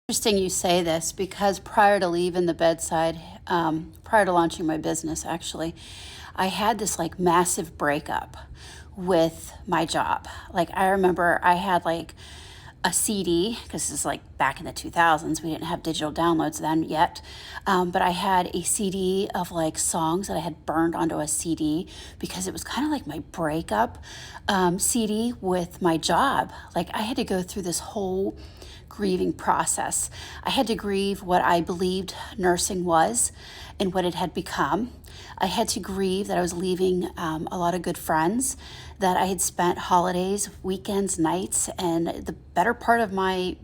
Interesting you say this because prior to leaving the bedside, prior to launching my business, actually, I had this like massive breakup with my job. Like, I remember I had like a CD, because this is like back in the 2000s. We didn't have digital downloads then yet. But I had a CD of like songs that I had burned onto a CD because it was kind of like my breakup CD with my job. Like, I had to go through this whole grieving process. I had to grieve what I believed nursing was and what it had become. I had to grieve that I was leaving a lot of good friends that I had spent holidays, weekends, nights, and the better part of my,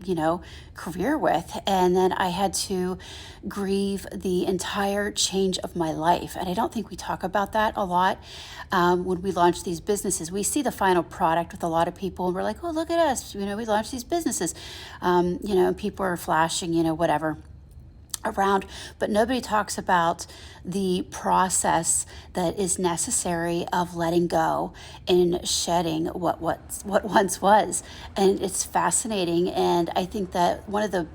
career with. And then I had to grieve the entire change of my life. And I don't think we talk about that a lot when we launch these businesses. We see the final product with a lot of people, and we're like, oh, look at us. We launched these businesses. And people are flashing, whatever around, but nobody talks about the process that is necessary of letting go and shedding what once was. And it's fascinating. And I think that one of the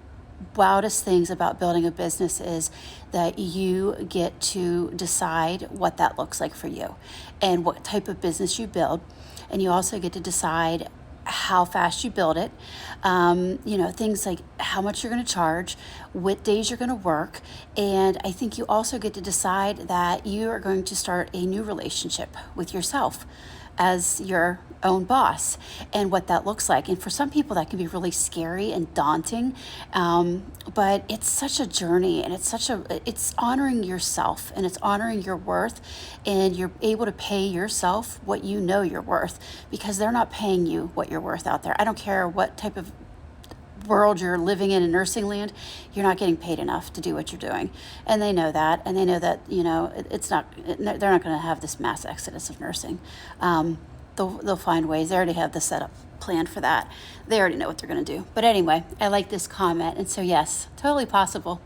wildest things about building a business is that you get to decide what that looks like for you and what type of business you build. And you also get to decide how fast you build it, things like how much you're going to charge, what days you're going to work. And I think you also get to decide that you are going to start a new relationship with yourself as your own boss and what that looks like. And for some people, that can be really scary and daunting. But it's such a journey, and it's honoring yourself, and it's honoring your worth, and you're able to pay yourself what you know you're worth, because they're not paying you what you're worth out there. I don't care what type of world you're living in nursing land, you're not getting paid enough to do what you're doing. And they know that, it's not, they're not going to have this mass exodus of nursing. They'll find ways. They already have the setup planned for that. They already know what they're going to do. But anyway, I like this comment. And so yes, totally possible.